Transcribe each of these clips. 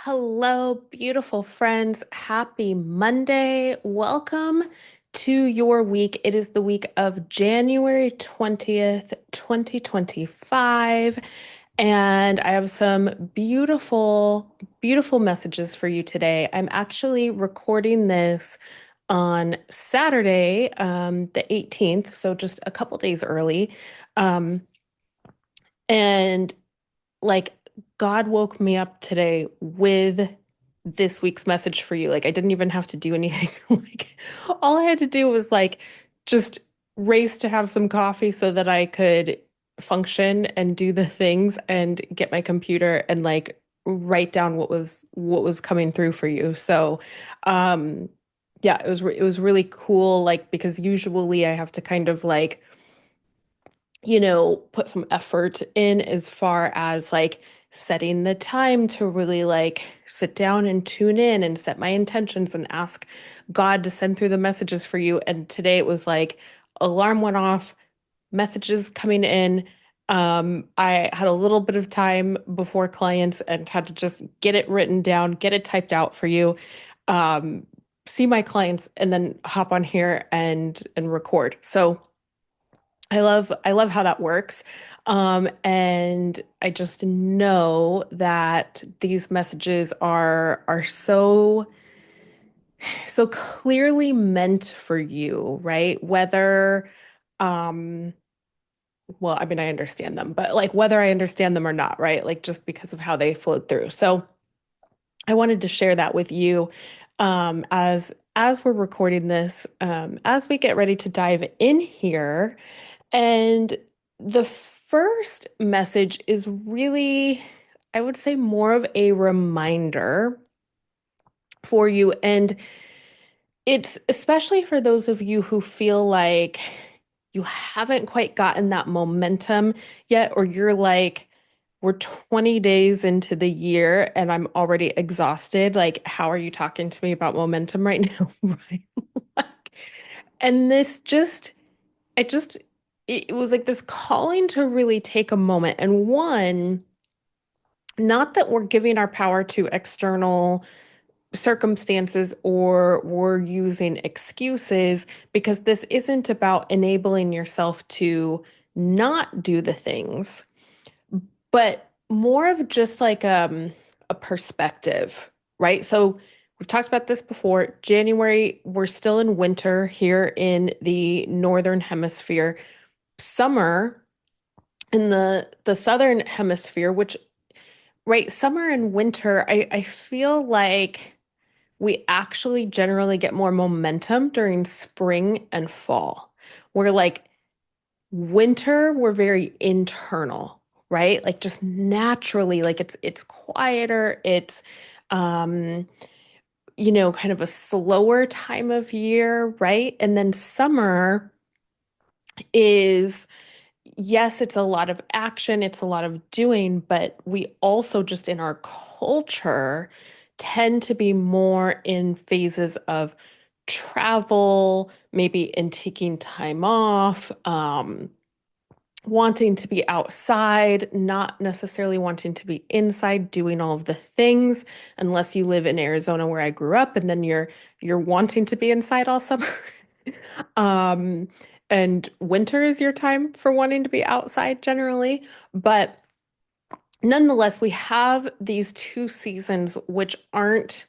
Hello, beautiful friends. Happy Monday. Welcome to your week. It is the week of January 20th, 2025. And I have some beautiful messages for you today. I'm actually recording this on Saturday, the 18th, so just a couple days early. Um, and like God woke me up today with this week's message for you. Like I didn't even have to do anything. Like all I had to do was like just race to have some coffee so that I could function and do the things and get my computer and like write down what was coming through for you. So um yeah, it was really cool like because usually I have to kind of like put some effort in as far as like setting the time to really like sit down and tune in and set my intentions and ask God to send through the messages for you. And today it was like alarm went off, messages coming in. I had a little bit of time before clients and had to just get it written down, get it typed out for you. Um, See my clients and then hop on here and record. So I love how that works. And I just know that these messages are so clearly meant for you, right? Whether um well, I mean I understand them, but like whether I understand them or not, right? Like just because of how they flowed through. So I wanted to share that with you as we're recording this, as we get ready to dive in here. And the first message is really, I would say, more of a reminder for you. And it's especially for those of you who feel like you haven't quite gotten that momentum yet, or you're like, we're 20 days into the year and I'm already exhausted. Like, how are you talking to me about momentum right now? Right. Like, and this just, it just it was like this calling to really take a moment. And one, not that we're giving our power to external circumstances or we're using excuses, because this isn't about enabling yourself to not do the things, but more of just like a perspective, right? So we've talked about this before. January, we're still in winter here in the northern hemisphere. Summer in the southern hemisphere, which right, summer and winter, I feel like we actually generally get more momentum during spring and fall. We're like winter, we're very internal, right? Like just naturally, like it's quieter, it's um, kind of a slower time of year, right? And then summer is yes, it's a lot of action, it's a lot of doing, but we also just in our culture tend to be more in phases of travel, maybe in taking time off, wanting to be outside, not necessarily wanting to be inside doing all of the things, unless you live in Arizona where I grew up, and then you're wanting to be inside all summer. Um, and winter is your time for wanting to be outside generally. But nonetheless, we have these two seasons which aren't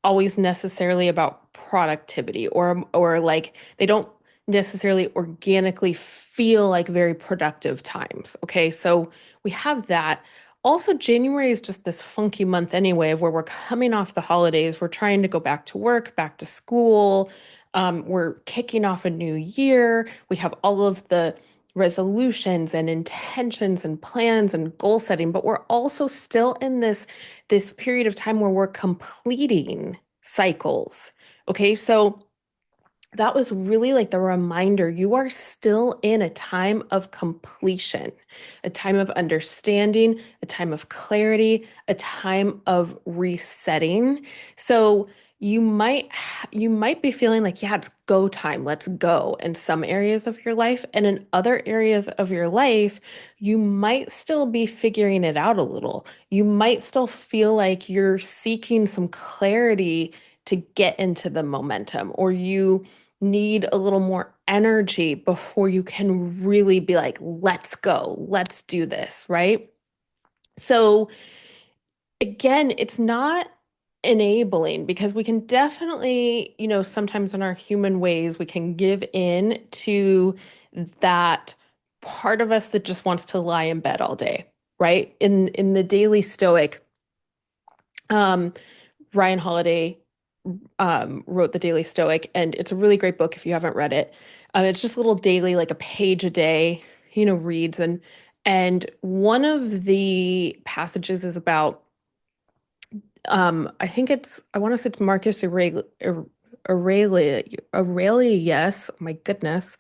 always necessarily about productivity or like they don't necessarily organically feel like very productive times. Okay, so we have that. Also, January is just this funky month anyway, of where we're coming off the holidays. We're trying to go back to work, back to school. We're kicking off a new year. We have all of the resolutions and intentions and plans and goal setting, but we're also still in this period of time where we're completing cycles. Okay, so that was really like the reminder you are still in a time of completion, a time of understanding, a time of clarity, a time of resetting. So you might be feeling like, yeah, it's go time, let's go in some areas of your life. And in other areas of your life, you might still be figuring it out a little. You might still feel like you're seeking some clarity to get into the momentum, or you need a little more energy before you can really be like, let's go, let's do this, right? So again, it's not enabling because we can definitely, sometimes in our human ways, we can give in to that part of us that just wants to lie in bed all day, right? In the Daily Stoic, um, Ryan Holiday wrote the Daily Stoic, and it's a really great book if you haven't read it. It's just a little daily, like a page a day, reads, and one of the passages is about I want to say it's Marcus Aurelius. Oh my goodness.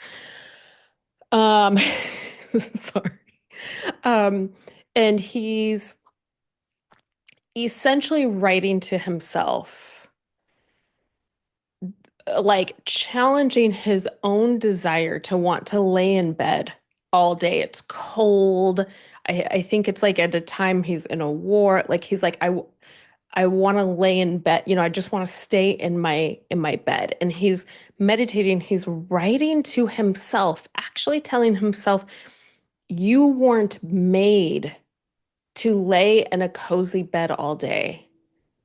Um, sorry. Um, and he's essentially writing to himself, like challenging his own desire to want to lay in bed all day. It's cold. I think it's like at a time he's in a war. Like he's like, I want to lay in bed, I just want to stay in my bed. And he's meditating, he's writing to himself, actually telling himself, you weren't made to lay in a cozy bed all day.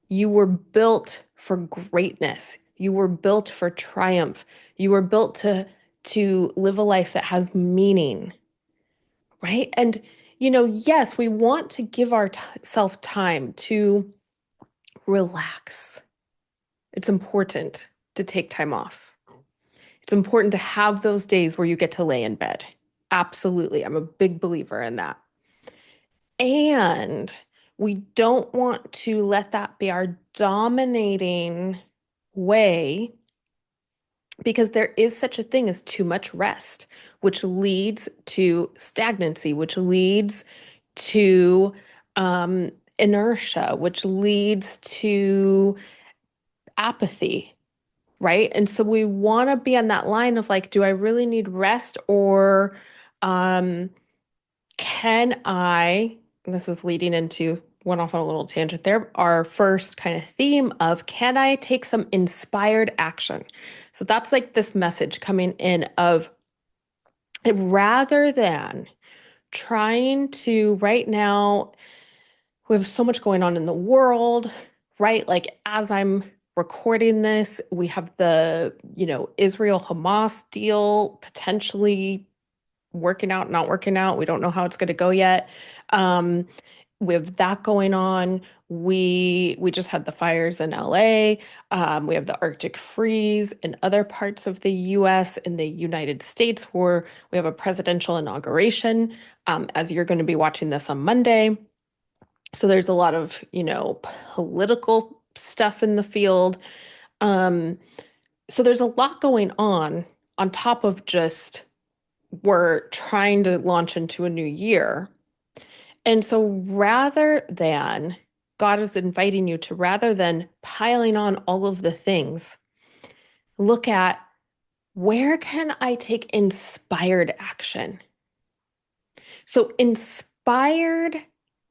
You were built for greatness. You were built for triumph. You were built to live a life that has meaning, right? And yes, we want to give ourselves time to relax. It's important to take time off. It's important to have those days where you get to lay in bed. Absolutely. I'm a big believer in that. And we don't want to let that be our dominating way because there is such a thing as too much rest, which leads to stagnancy, which leads to inertia, which leads to apathy, right? And so we want to be on that line of like, do I really need rest or um, can I, and this is leading into, went off on a little tangent there, our first kind of theme of can I take some inspired action? So that's like this message coming in of rather than trying to right now, we have so much going on in the world, right? Like as I'm recording this, we have the, Israel Hamas deal potentially working out, not working out. We don't know how it's going to go yet. Um, with that going on, we just had the fires in LA. We have the Arctic freeze in other parts of the US, in the United States, where we have a presidential inauguration, as you're going to be watching this on Monday. So there's a lot of, political stuff in the field. Um, so there's a lot going on top of just we're trying to launch into a new year. And so rather than God is inviting you to, rather than piling on all of the things, look at where can I take inspired action? So inspired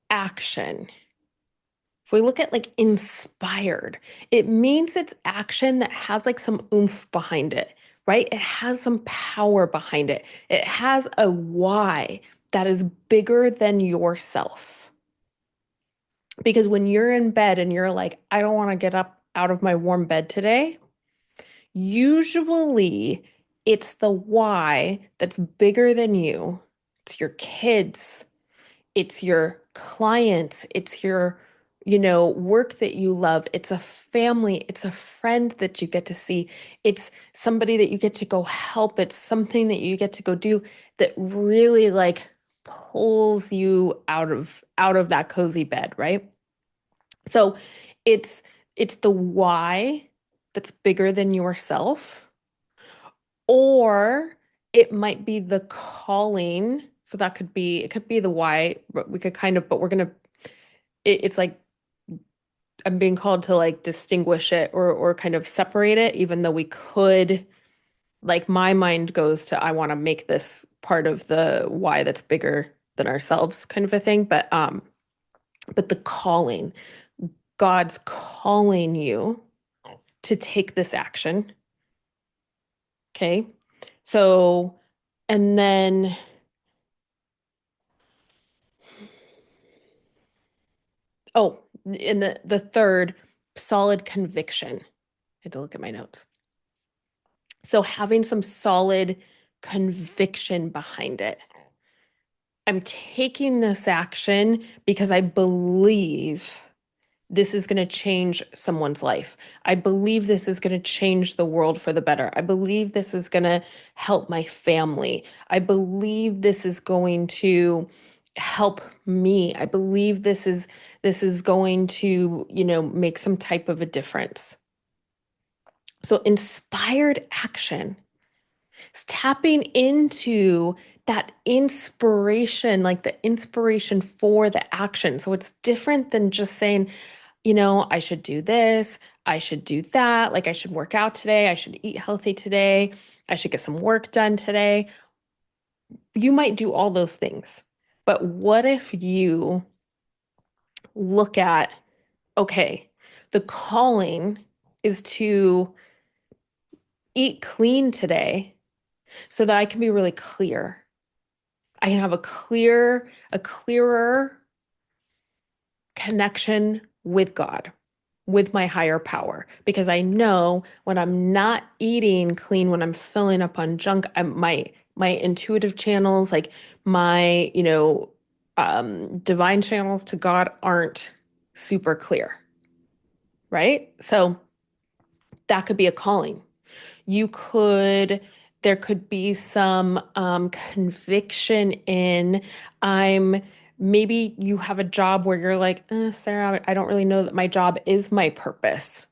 action, if we look at like inspired, it means it's action that has like some oomph behind it, right? It has some power behind it. It has a why that is bigger than yourself. Because when you're in bed and you're like, I don't want to get up out of my warm bed today, usually it's the why that's bigger than you. It's your kids, it's your clients, it's your, work that you love, it's a family, it's a friend that you get to see, it's somebody that you get to go help, it's something that you get to go do that really like pulls you out of that cozy bed, right? So it's it's the why that's bigger than yourself, or it might be the calling. So that could be, it could be the why, but we could kind of, but we're gonna, it's like I'm being called to like distinguish it or kind of separate it, even though we could, like my mind goes to I want to make this part of the why that's bigger than ourselves kind of a thing. But the calling, God's calling you to take this action. Okay. So, and then, oh, in the third, solid conviction. I had to look at my notes. So having some solid conviction behind it. I'm taking this action because I believe this is going to change someone's life. I believe this is going to change the world for the better. I believe this is going to help my family. I believe this is going to help me. I believe this is going to, make some type of a difference. So inspired action is tapping into that inspiration, like the inspiration for the action. So it's different than just saying, I should do this, I should do that, like I should work out today, I should eat healthy today, I should get some work done today. You might do all those things. But what if you look at, okay, the calling is to eat clean today so that I can be really clear. I can have a clearer connection with God, with my higher power, because I know when I'm not eating clean, when I'm filling up on junk, my intuitive channels, like my, divine channels to God aren't super clear, right? So that could be a calling. You could, there could be some conviction in, I'm, maybe you have a job where you're like, Sarah, I don't really know that my job is my purpose,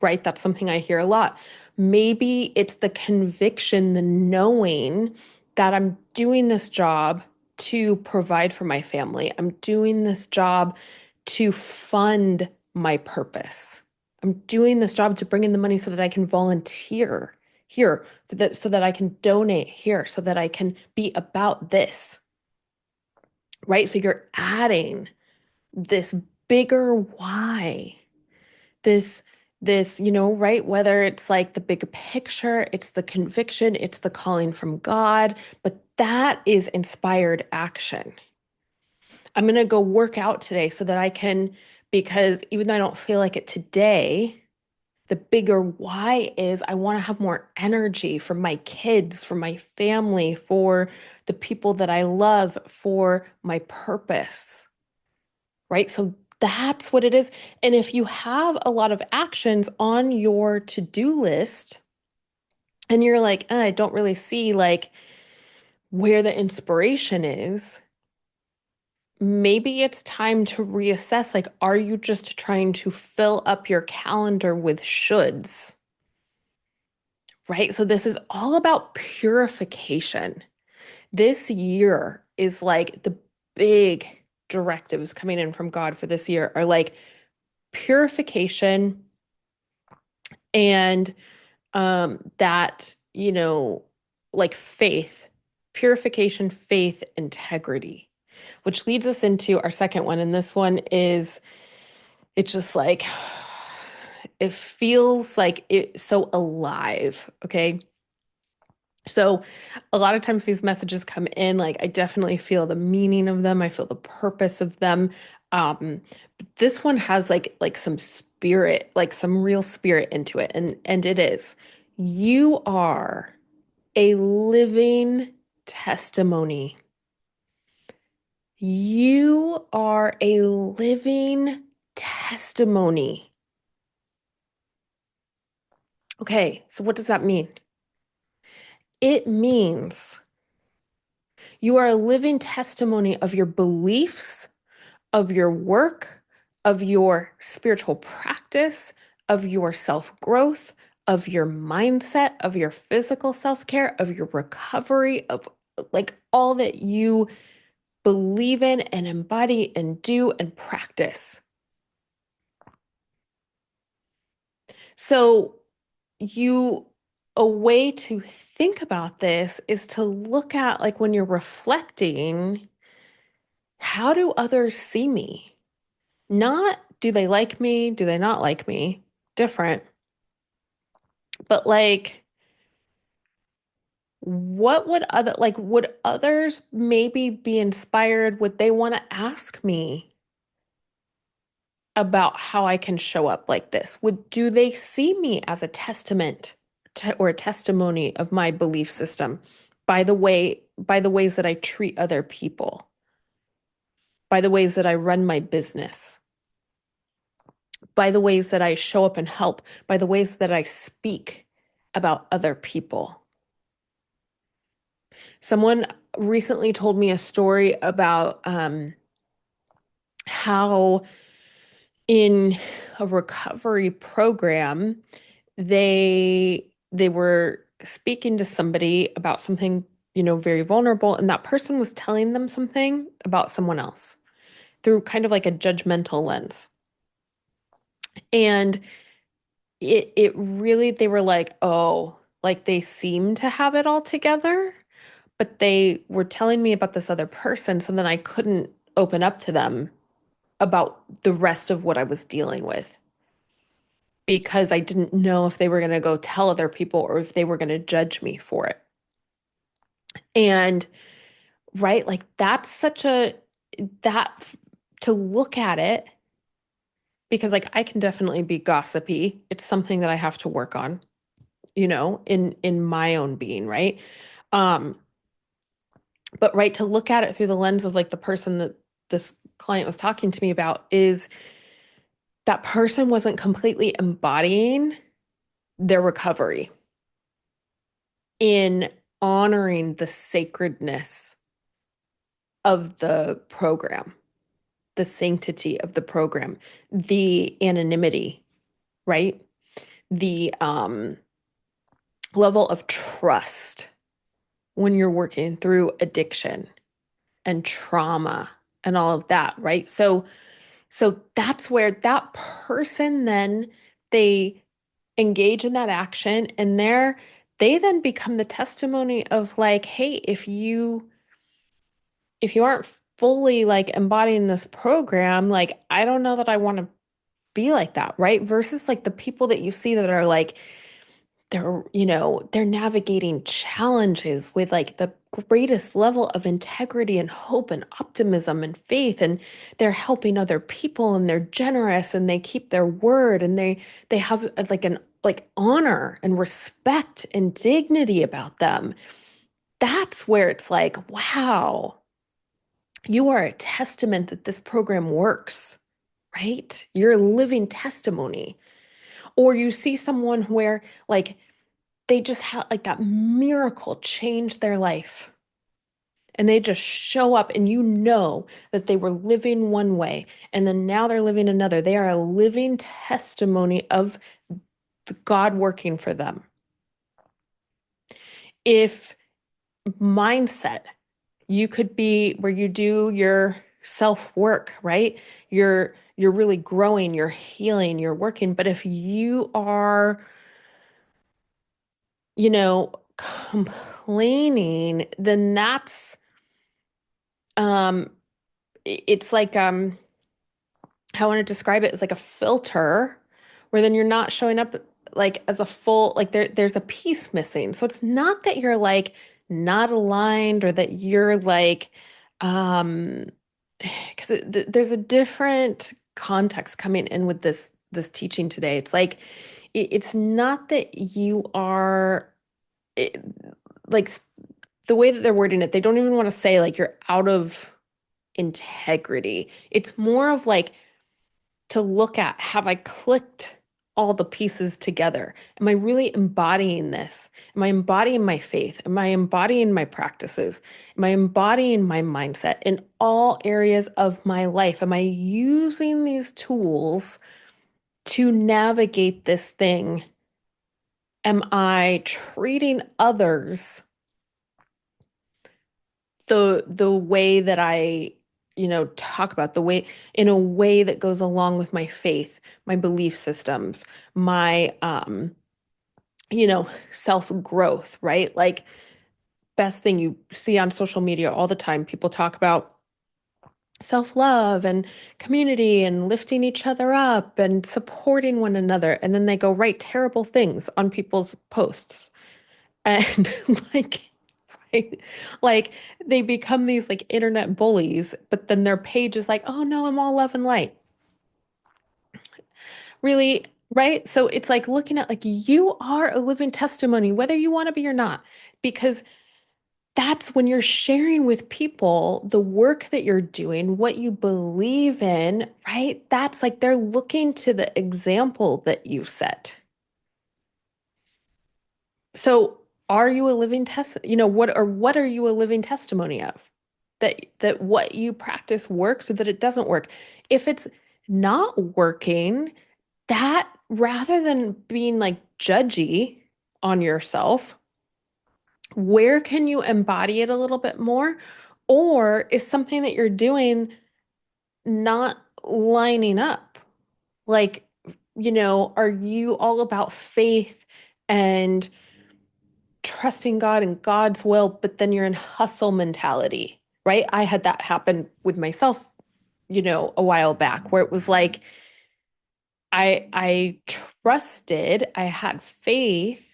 right? That's something I hear a lot. Maybe it's the conviction, the knowing that I'm doing this job to provide for my family. I'm doing this job to fund my purpose. I'm doing this job to bring in the money so that I can volunteer here, so that I can donate here, so that I can be about this, right? So you're adding this bigger why, this right? Whether it's like the big picture, it's the conviction, it's the calling from God, but that is inspired action. I'm going to go work out today so that I can, because even though I don't feel like it today, the bigger why is I want to have more energy for my kids, for my family, for the people that I love, for my purpose, right? So that's what it is. And if you have a lot of actions on your to-do list and you're like, I don't really see like where the inspiration is, maybe it's time to reassess. Like, are you just trying to fill up your calendar with shoulds? Right? So this is all about purification. This year is like the big directives coming in from God for this year are like purification and that, like faith, purification, faith, integrity, which leads us into our second one. And this one is, it's just like, it feels like it's so alive. Okay. So a lot of times these messages come in, like I definitely feel the meaning of them. I feel the purpose of them. But this one has like some spirit, like some real spirit into it. And it is. You are a living testimony. You are a living testimony. Okay, so what does that mean? It means you are a living testimony of your beliefs, of your work, of your spiritual practice, of your self growth, of your mindset, of your physical self care, of your recovery, of like all that you believe in and embody and do and practice. So you a way to think about this is to look at like when you're reflecting, how do others see me? Not do they like me? Do they not like me? Different. But like, what would would others maybe be inspired? Would they want to ask me about how I can show up like this? Do they see me as a testament or a testimony of my belief system by the ways that I treat other people, by the ways that I run my business, by the ways that I show up and help, by the ways that I speak about other people? Someone recently told me a story about how in a recovery program, they were speaking to somebody about something, very vulnerable, and that person was telling them something about someone else through kind of like a judgmental lens. And it really, they were like, oh, like they seem to have it all together, but they were telling me about this other person, so then I couldn't open up to them about the rest of what I was dealing with because I didn't know if they were going to go tell other people or if they were going to judge me for it. And right, like that's such a that to look at it, because like I can definitely be gossipy. It's something that I have to work on, in my own being, right? Um but right, to look at it through the lens of like the person that this client was talking to me about, is that person wasn't completely embodying their recovery in honoring the sacredness of the program, the sanctity of the program, the anonymity, right? The level of trust when you're working through addiction and trauma and all of that, right? So that's where that person then, they engage in that action, and they then become the testimony of like, hey, if you aren't fully like embodying this program, like I don't know that I want to be like that, right? Versus like the people that you see that are like, they're navigating challenges with like the greatest level of integrity and hope and optimism and faith, and they're helping other people, and they're generous, and they keep their word, and they have like honor and respect and dignity about them. That's where it's like, wow, you are a testament that this program works, right? You're a living testimony. Or you see someone where like they just had like that miracle change their life, and they just show up, and that they were living one way and then now they're living another. They are a living testimony of God working for them. If mindset, you could be where you do your self work, right? You're really growing, you're healing, you're working. But if you are, complaining, then that's um it's like how I want to describe it is like a filter, where then you're not showing up like as a full, like there's a piece missing. So it's not that you're like not aligned, or that you're like um because there's a different context coming in with this teaching today. It's like it's not that you are it, like the way that they're wording it, they don't even want to say like you're out of integrity. It's more of like to look at, have I clicked all the pieces together? Am I really embodying this? Am I embodying my faith? Am I embodying my practices? Am I embodying my mindset in all areas of my life? Am I using these tools to navigate this thing? Am I treating others the way that I talk about the way in a way that goes along with my faith, my belief systems, my self-growth, right? Like best thing you see on social media all the time, people talk about self-love and community and lifting each other up and supporting one another. And then they go write terrible things on people's posts. And like, right? Like they become these like internet bullies, but then their page is like, oh no, I'm all love and light. Really, right? So it's like looking at like you are a living testimony, whether you want to be or not, because that's when you're sharing with people the work that you're doing, what you believe in, right? That's like they're looking to the example that you set. So are you a living what are you a living testimony of? That what you practice works or that it doesn't work. If it's not working, that rather than being like judgy on yourself, where can you embody it a little bit more? Or is something that you're doing not lining up? Like, are you all about faith and trusting God and God's will, but then you're in hustle mentality, right? I had that happen with myself, a while back where it was like I trusted, I had faith,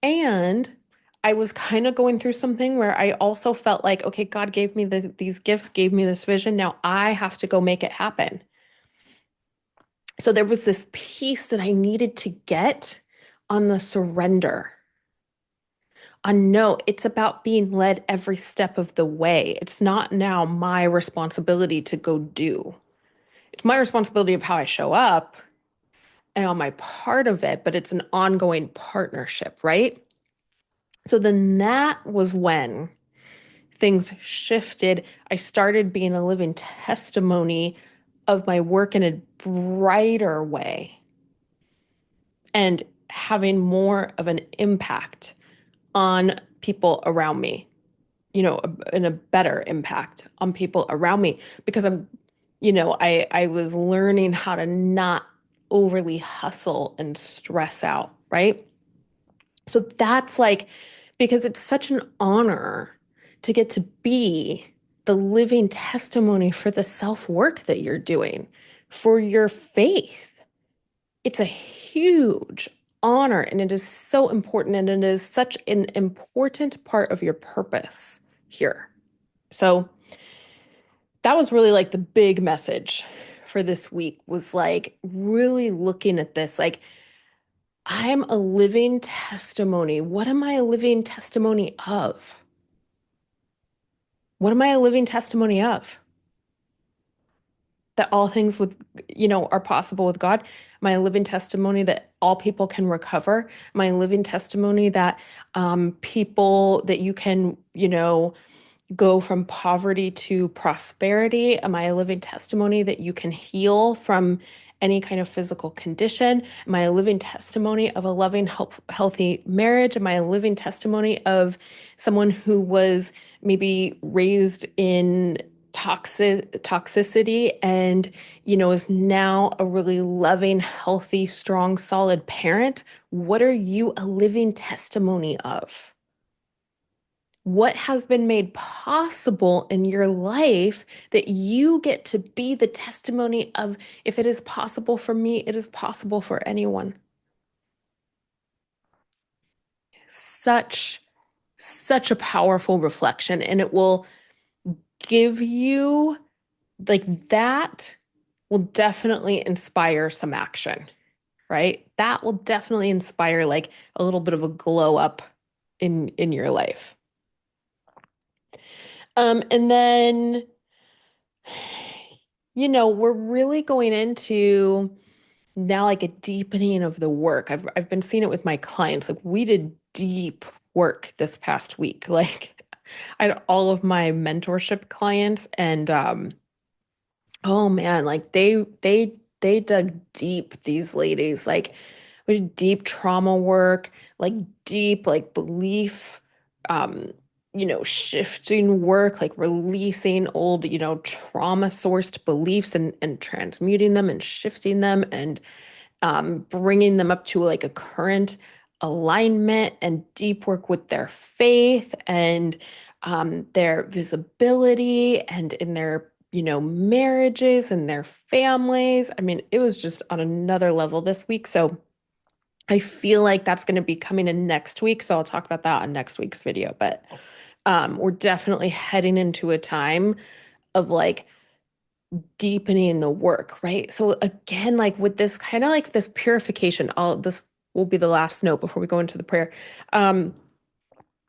and I was kind of going through something where I also felt like, okay, God gave me these gifts, gave me this vision. Now I have to go make it happen. So there was this piece that I needed to get on the surrender. On no, it's about being led every step of the way. It's not now my responsibility to go do. It's my responsibility of how I show up and on my part of it, but it's an ongoing partnership, right? So then that was when things shifted. I started being a living testimony of my work in a brighter way and having more of an impact on people around me, in a better impact on people around me because I was learning how to not overly hustle and stress out, right? So that's like, because it's such an honor to get to be the living testimony for the self work that you're doing, for your faith. It's a huge honor and it is so important and it is such an important part of your purpose here. So that was really like the big message for this week was like really looking at this like I'm a living testimony. What am I a living testimony of? What am I a living testimony of? That all things are possible with God. Am I a living testimony that all people can recover? Am I a living testimony that people that you can, go from poverty to prosperity? Am I a living testimony that you can heal from any kind of physical condition? Am I a living testimony of a loving, healthy marriage? Am I a living testimony of someone who was maybe raised in toxicity and is now a really loving, healthy, strong, solid parent? What are you a living testimony of? What has been made possible in your life that you get to be the testimony of? If it is possible for me, it is possible for anyone. Such, such a powerful reflection, and it will give you like that will definitely inspire some action, right? That will definitely inspire like a little bit of a glow up in your life. And then we're really going into now like a deepening of the work. I've been seeing it with my clients. Like we did deep work this past week. Like I had all of my mentorship clients and oh man, like they dug deep, these ladies. Like we did deep trauma work, like deep like belief, um shifting work, like releasing old, trauma-sourced beliefs and transmuting them and shifting them and bringing them up to like a current alignment and deep work with their faith and their visibility and in their, marriages and their families. I mean, it was just on another level this week. So I feel like that's going to be coming in next week. So I'll talk about that on next week's video. But we're definitely heading into a time of like deepening the work, right? So again, like with this kind of like this purification, all this will be the last note before we go into the prayer. Um,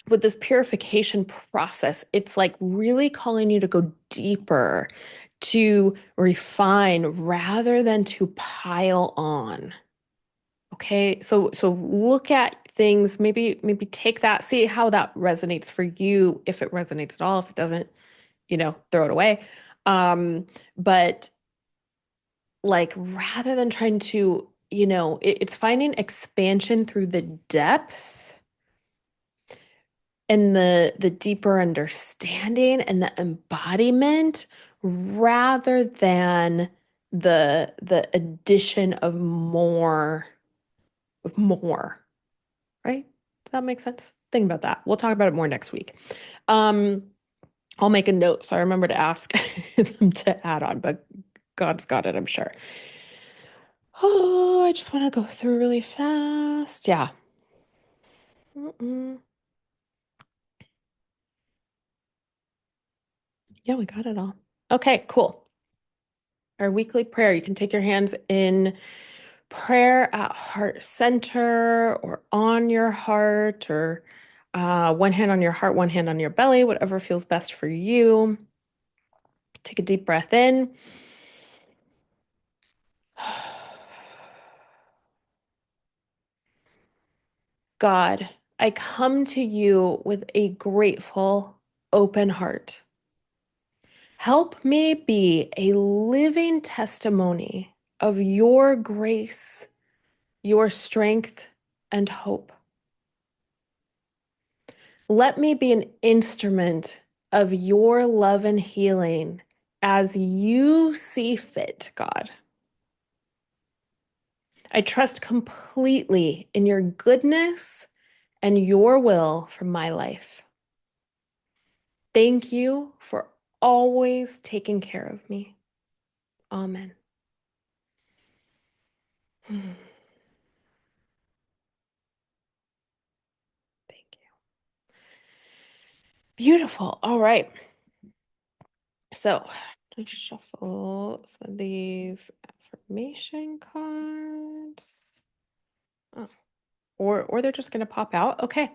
with this purification process, it's like really calling you to go deeper, to refine rather than to pile on. Okay, so look at things, maybe take that, see how that resonates for you, if it resonates at all. If it doesn't, throw it away. But like rather than trying to, it's finding expansion through the depth and the deeper understanding and the embodiment rather than the addition of more. Right? Does that make sense? Think about that. We'll talk about it more next week. Um, I'll make a note so I remember to ask them to add on, but God's got it, I'm sure. Oh, I just want to go through really fast. Yeah. Mm-mm. Yeah, we got it all. Okay, cool. Our weekly prayer. You can take your hands in prayer at heart center or on your heart or one hand on your heart, one hand on your belly, whatever feels best for you. Take a deep breath in. God, I come to you with a grateful, open heart. Help me be a living testimony of your grace, your strength, and hope. Let me be an instrument of your love and healing as you see fit, God. I trust completely in your goodness and your will for my life. Thank you for always taking care of me. Amen. Thank you. Beautiful. All right. So let's shuffle some of these affirmation cards. Oh, or they're just gonna pop out. Okay.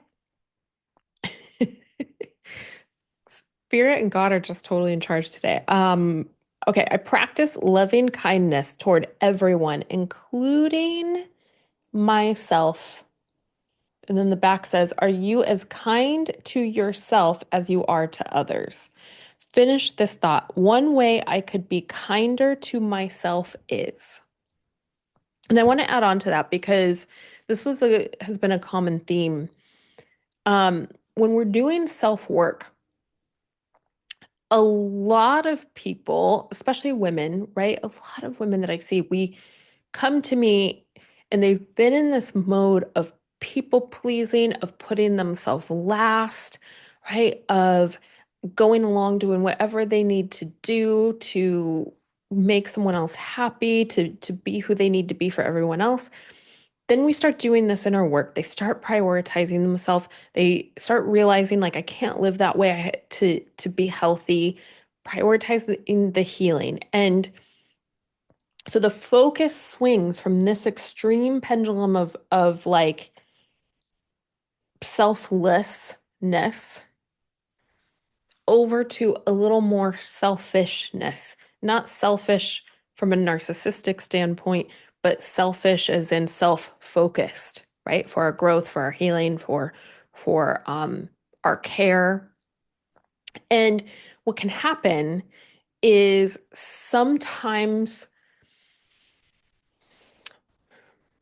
Spirit and God are just totally in charge today. Okay, I practice loving kindness toward everyone, including myself. And then the back says, are you as kind to yourself as you are to others? Finish this thought. One way I could be kinder to myself is. And I want to add on to that because this has been a common theme. When we're doing self-work, a lot of people, especially women, right? A lot of women that I see, we come to me and they've been in this mode of people pleasing, of putting themselves last, right? Of going along doing whatever they need to do to make someone else happy, to be who they need to be for everyone else. Then we start doing this in our work. They start prioritizing themselves. They start realizing like I can't live that way to be healthy, prioritize in the healing. And so the focus swings from this extreme pendulum of like selflessness over to a little more selfishness, not selfish from a narcissistic standpoint, but selfish as in self-focused, right? For our growth, for our healing, for our care. And what can happen is sometimes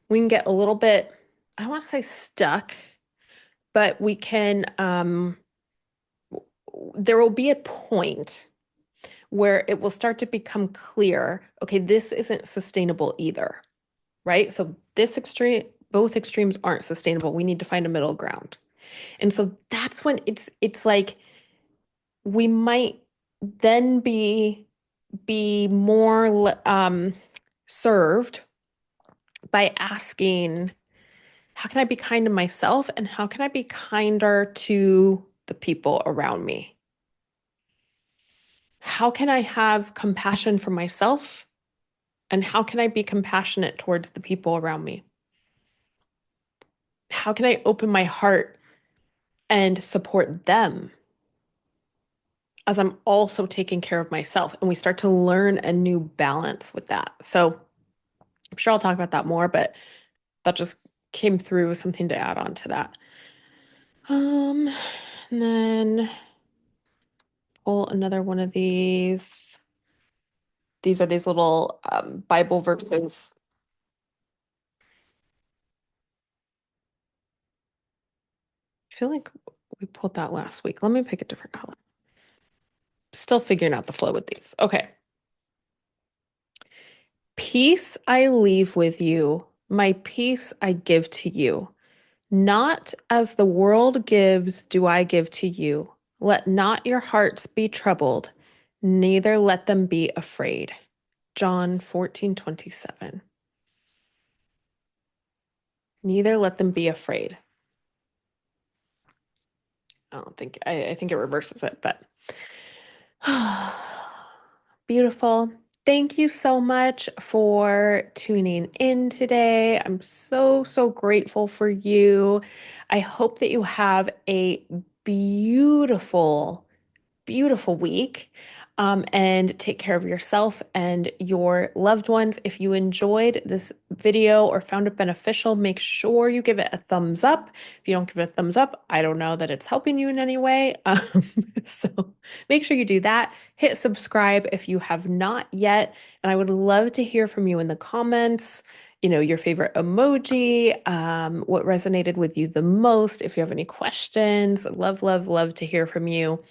we can get a little bit, I don't want to say stuck, but we can there will be a point where it will start to become clear, okay, this isn't sustainable either, right? So this extreme, both extremes aren't sustainable. We need to find a middle ground. And so that's when it's like we might then be more served by asking, how can I be kind to myself and how can I be kinder to the people around me? How can I have compassion for myself and how can I be compassionate towards the people around me? How can I open my heart and support them as I'm also taking care of myself? And we start to learn a new balance with that. So I'm sure I'll talk about that more, but that just came through as something to add on to that. Um, and then pull another one of these. These are these little Bible verses. I feel like we pulled that last week. Let me pick a different color. Still figuring out the flow with these. Okay. Peace I leave with you, my peace I give to you. Not as the world gives, do I give to you. Let not your hearts be troubled, neither let them be afraid. John 14:27. Neither let them be afraid. I don't think, I think it reverses it, but beautiful. Thank you so much for tuning in today. I'm so, so grateful for you. I hope that you have a beautiful beautiful week. And take care of yourself and your loved ones. If you enjoyed this video or found it beneficial, make sure you give it a thumbs up. If you don't give it a thumbs up, I don't know that it's helping you in any way. So make sure you do that. Hit subscribe if you have not yet. And I would love to hear from you in the comments. You know, your favorite emoji, what resonated with you the most. If you have any questions, love, love, love to hear from you.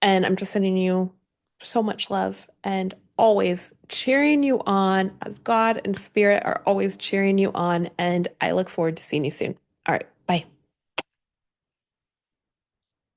And I'm just sending you so much love and always cheering you on as God and Spirit are always cheering you on. And I look forward to seeing you soon. All right. Bye.